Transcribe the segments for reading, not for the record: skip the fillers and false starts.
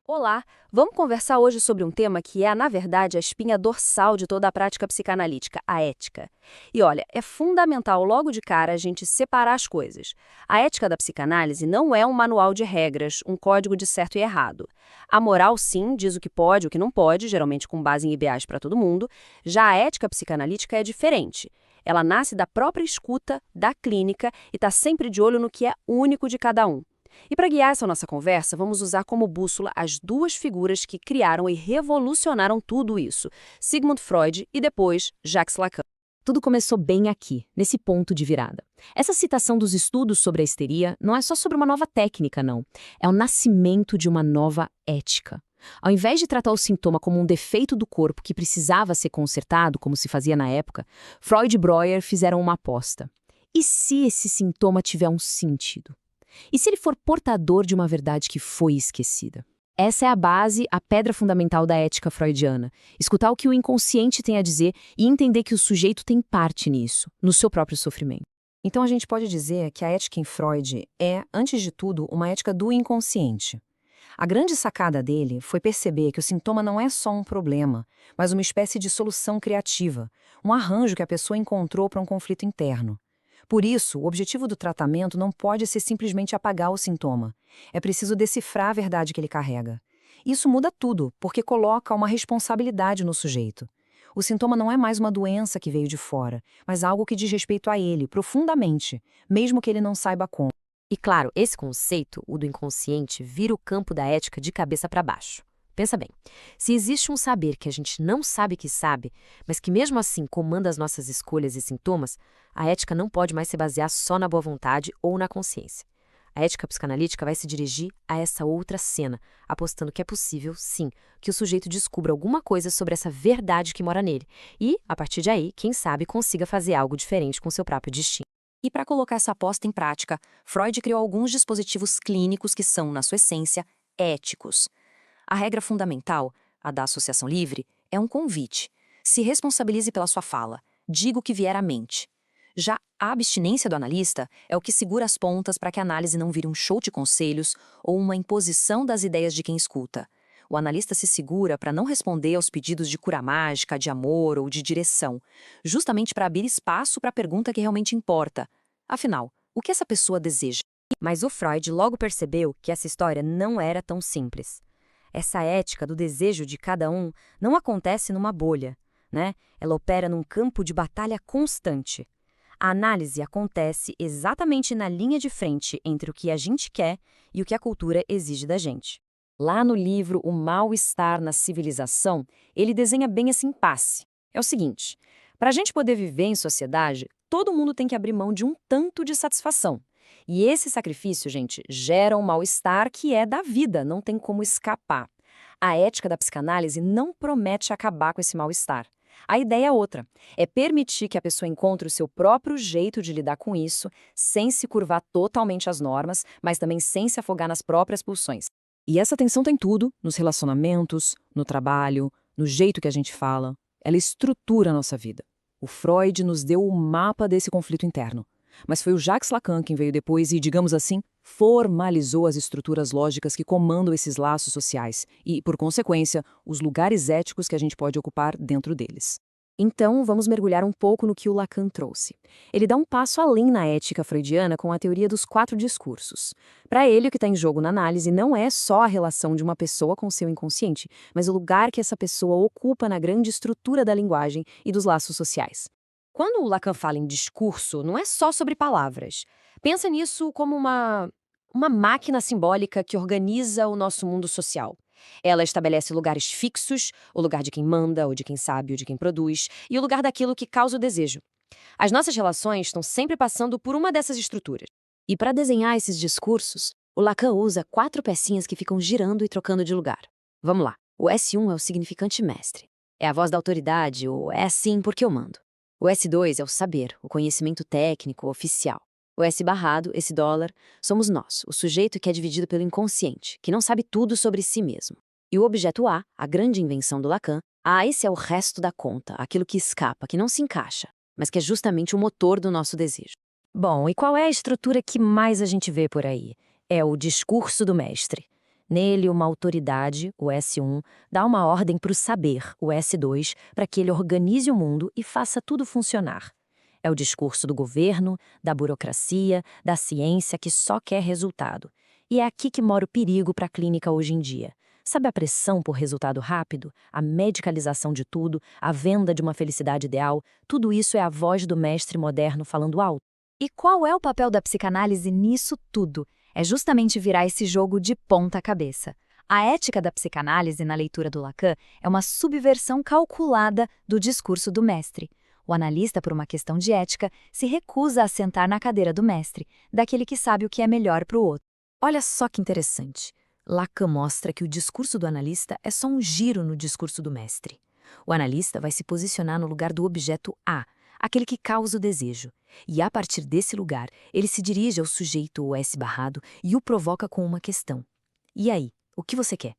Olá, vamos conversar hoje sobre um tema que é, na verdade, a espinha dorsal de toda a prática psicanalítica, a ética. E olha, é fundamental logo de cara a gente separar as coisas. A ética da psicanálise não é um manual de regras, um código de certo e errado. A moral, sim, diz o que pode e o que não pode, geralmente com base em ideais para todo mundo. Já a ética psicanalítica é diferente. Ela nasce da própria escuta, da clínica e está sempre de olho no que é único de cada um. E para guiar essa nossa conversa, vamos usar como bússola as duas figuras que criaram e revolucionaram tudo isso, Sigmund Freud e depois Jacques Lacan. Tudo começou bem aqui, nesse ponto de virada. Essa citação dos estudos sobre a histeria não é só sobre uma nova técnica, não. É o nascimento de uma nova ética. Ao invés de tratar o sintoma como um defeito do corpo que precisava ser consertado, como se fazia na época, Freud e Breuer fizeram uma aposta. E se esse sintoma tiver um sentido? E se ele for portador de uma verdade que foi esquecida? Essa é a base, a pedra fundamental da ética freudiana. Escutar o que o inconsciente tem a dizer e entender que o sujeito tem parte nisso, no seu próprio sofrimento. Então a gente pode dizer que a ética em Freud é, antes de tudo, uma ética do inconsciente. A grande sacada dele foi perceber que o sintoma não é só um problema, mas uma espécie de solução criativa, um arranjo que a pessoa encontrou para um conflito interno. Por isso, o objetivo do tratamento não pode ser simplesmente apagar o sintoma. É preciso decifrar a verdade que ele carrega. Isso muda tudo, porque coloca uma responsabilidade no sujeito. O sintoma não é mais uma doença que veio de fora, mas algo que diz respeito a ele, profundamente, mesmo que ele não saiba como. E claro, esse conceito, o do inconsciente, vira o campo da ética de cabeça para baixo. Pensa bem, se existe um saber que a gente não sabe que sabe, mas que mesmo assim comanda as nossas escolhas e sintomas, a ética não pode mais se basear só na boa vontade ou na consciência. A ética psicanalítica vai se dirigir a essa outra cena, apostando que é possível, sim, que o sujeito descubra alguma coisa sobre essa verdade que mora nele e, a partir de aí, quem sabe, consiga fazer algo diferente com seu próprio destino. E para colocar essa aposta em prática, Freud criou alguns dispositivos clínicos que são, na sua essência, éticos. A regra fundamental, a da associação livre, é um convite. Se responsabilize pela sua fala. Diga o que vier à mente. Já a abstinência do analista é o que segura as pontas para que a análise não vire um show de conselhos ou uma imposição das ideias de quem escuta. O analista se segura para não responder aos pedidos de cura mágica, de amor ou de direção, justamente para abrir espaço para a pergunta que realmente importa. Afinal, o que essa pessoa deseja? Mas o Freud logo percebeu que essa história não era tão simples. Essa ética do desejo de cada um não acontece numa bolha, né? Ela opera num campo de batalha constante. A análise acontece exatamente na linha de frente entre o que a gente quer e o que a cultura exige da gente. Lá no livro O Mal-Estar na Civilização, ele desenha bem esse impasse. É o seguinte, para a gente poder viver em sociedade, todo mundo tem que abrir mão de um tanto de satisfação. E esse sacrifício, gente, gera um mal-estar que é da vida, não tem como escapar. A ética da psicanálise não promete acabar com esse mal-estar. A ideia é outra, é permitir que a pessoa encontre o seu próprio jeito de lidar com isso, sem se curvar totalmente às normas, mas também sem se afogar nas próprias pulsões. E essa tensão tem tudo, nos relacionamentos, no trabalho, no jeito que a gente fala. Ela estrutura a nossa vida. O Freud nos deu o mapa desse conflito interno. Mas foi o Jacques Lacan quem veio depois e, digamos assim, formalizou as estruturas lógicas que comandam esses laços sociais e, por consequência, os lugares éticos que a gente pode ocupar dentro deles. Então, vamos mergulhar um pouco no que o Lacan trouxe. Ele dá um passo além na ética freudiana com a teoria dos 4 discursos. Para ele, o que está em jogo na análise não é só a relação de uma pessoa com seu inconsciente, mas o lugar que essa pessoa ocupa na grande estrutura da linguagem e dos laços sociais. Quando o Lacan fala em discurso, não é só sobre palavras. Pensa nisso como uma máquina simbólica que organiza o nosso mundo social. Ela estabelece lugares fixos, o lugar de quem manda, ou de quem sabe, ou de quem produz, e o lugar daquilo que causa o desejo. As nossas relações estão sempre passando por uma dessas estruturas. E para desenhar esses discursos, o Lacan usa 4 pecinhas que ficam girando e trocando de lugar. Vamos lá. O S1 é o significante mestre. É a voz da autoridade, ou é assim porque eu mando. O S2 é o saber, o conhecimento técnico, oficial. O S barrado, esse dólar, somos nós, o sujeito que é dividido pelo inconsciente, que não sabe tudo sobre si mesmo. E o objeto A grande invenção do Lacan, esse é o resto da conta, aquilo que escapa, que não se encaixa, mas que é justamente o motor do nosso desejo. Bom, e qual é a estrutura que mais a gente vê por aí? É o discurso do mestre. Nele, uma autoridade, o S1, dá uma ordem para o saber, o S2, para que ele organize o mundo e faça tudo funcionar. É o discurso do governo, da burocracia, da ciência que só quer resultado. E é aqui que mora o perigo para a clínica hoje em dia. Sabe a pressão por resultado rápido, a medicalização de tudo, a venda de uma felicidade ideal? Tudo isso é a voz do mestre moderno falando alto. E qual é o papel da psicanálise nisso tudo? É justamente virar esse jogo de ponta cabeça. A ética da psicanálise na leitura do Lacan é uma subversão calculada do discurso do mestre. O analista, por uma questão de ética, se recusa a sentar na cadeira do mestre, daquele que sabe o que é melhor para o outro. Olha só que interessante. Lacan mostra que o discurso do analista é só um giro no discurso do mestre. O analista vai se posicionar no lugar do objeto A, aquele que causa o desejo. E a partir desse lugar, ele se dirige ao sujeito ou S barrado e o provoca com uma questão. E aí, o que você quer?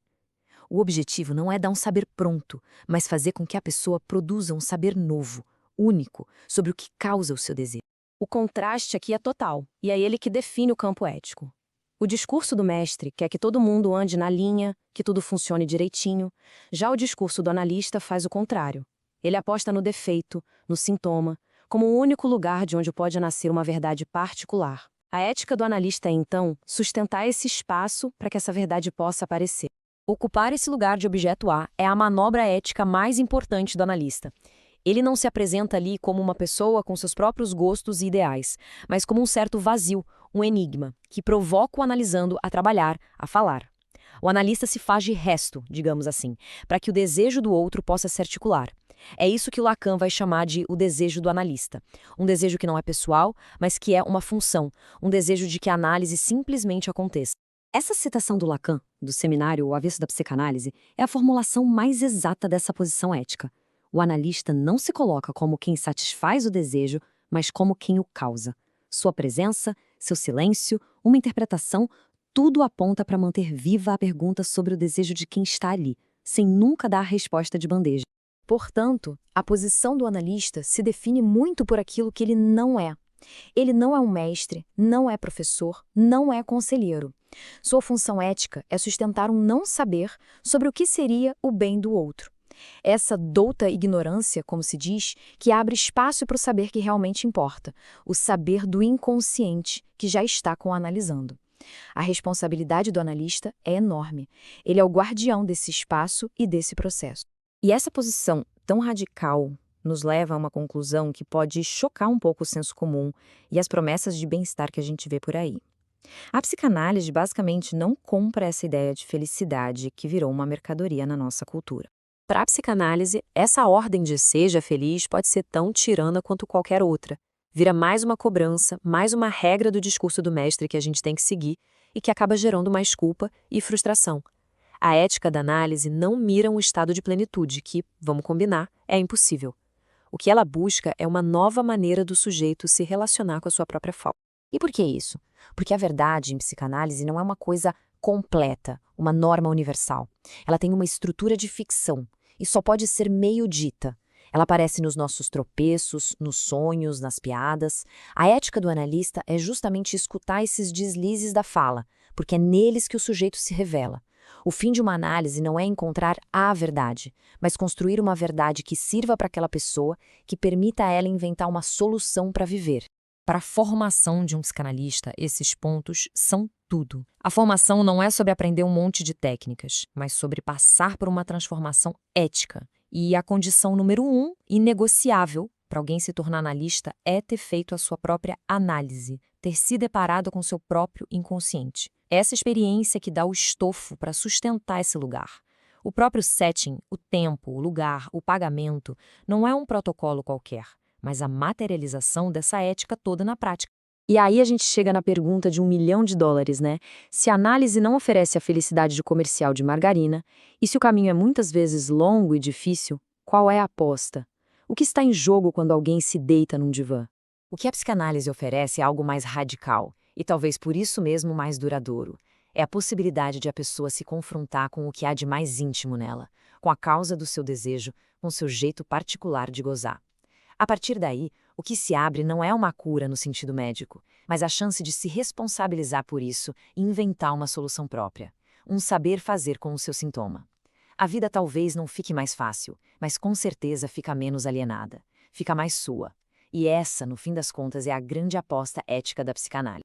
O objetivo não é dar um saber pronto, mas fazer com que a pessoa produza um saber novo, único, sobre o que causa o seu desejo. O contraste aqui é total, e é ele que define o campo ético. O discurso do mestre quer que todo mundo ande na linha, que tudo funcione direitinho. Já o discurso do analista faz o contrário. Ele aposta no defeito, no sintoma, como o único lugar de onde pode nascer uma verdade particular. A ética do analista é, então, sustentar esse espaço para que essa verdade possa aparecer. Ocupar esse lugar de objeto A é a manobra ética mais importante do analista. Ele não se apresenta ali como uma pessoa com seus próprios gostos e ideais, mas como um certo vazio, um enigma, que provoca o analisando a trabalhar, a falar. O analista se faz de resto, digamos assim, para que o desejo do outro possa se articular. É isso que Lacan vai chamar de o desejo do analista. Um desejo que não é pessoal, mas que é uma função, um desejo de que a análise simplesmente aconteça. Essa citação do Lacan, do seminário O Avesso da Psicanálise, é a formulação mais exata dessa posição ética. O analista não se coloca como quem satisfaz o desejo, mas como quem o causa. Sua presença, seu silêncio, uma interpretação, tudo aponta para manter viva a pergunta sobre o desejo de quem está ali, sem nunca dar a resposta de bandeja. Portanto, a posição do analista se define muito por aquilo que ele não é. Ele não é um mestre, não é professor, não é conselheiro. Sua função ética é sustentar um não saber sobre o que seria o bem do outro. Essa douta ignorância, como se diz, que abre espaço para o saber que realmente importa, o saber do inconsciente que já está com o analisando. A responsabilidade do analista é enorme. Ele é o guardião desse espaço e desse processo. E essa posição tão radical nos leva a uma conclusão que pode chocar um pouco o senso comum e as promessas de bem-estar que a gente vê por aí. A psicanálise basicamente não compra essa ideia de felicidade que virou uma mercadoria na nossa cultura. Para a psicanálise, essa ordem de seja feliz pode ser tão tirana quanto qualquer outra. Vira mais uma cobrança, mais uma regra do discurso do mestre que a gente tem que seguir e que acaba gerando mais culpa e frustração. A ética da análise não mira um estado de plenitude que, vamos combinar, é impossível. O que ela busca é uma nova maneira do sujeito se relacionar com a sua própria falta. E por que isso? Porque a verdade em psicanálise não é uma coisa completa, uma norma universal. Ela tem uma estrutura de ficção e só pode ser meio dita. Ela aparece nos nossos tropeços, nos sonhos, nas piadas. A ética do analista é justamente escutar esses deslizes da fala, porque é neles que o sujeito se revela. O fim de uma análise não é encontrar a verdade, mas construir uma verdade que sirva para aquela pessoa, que permita a ela inventar uma solução para viver. Para a formação de um psicanalista, esses pontos são tudo. A formação não é sobre aprender um monte de técnicas, mas sobre passar por uma transformação ética. E a condição número 1, inegociável, para alguém se tornar analista, é ter feito a sua própria análise, ter se deparado com seu próprio inconsciente. Essa experiência que dá o estofo para sustentar esse lugar. O próprio setting, o tempo, o lugar, o pagamento, não é um protocolo qualquer, mas a materialização dessa ética toda na prática. E aí a gente chega na pergunta de $1 milhão, né? Se a análise não oferece a felicidade de comercial de margarina, e se o caminho é muitas vezes longo e difícil, qual é a aposta? O que está em jogo quando alguém se deita num divã? O que a psicanálise oferece é algo mais radical, e talvez por isso mesmo mais duradouro. É a possibilidade de a pessoa se confrontar com o que há de mais íntimo nela, com a causa do seu desejo, com seu jeito particular de gozar. A partir daí, o que se abre não é uma cura no sentido médico, mas a chance de se responsabilizar por isso e inventar uma solução própria. um saber fazer com o seu sintoma. A vida talvez não fique mais fácil, mas com certeza fica menos alienada, fica mais sua. E essa, no fim das contas, é a grande aposta ética da psicanálise.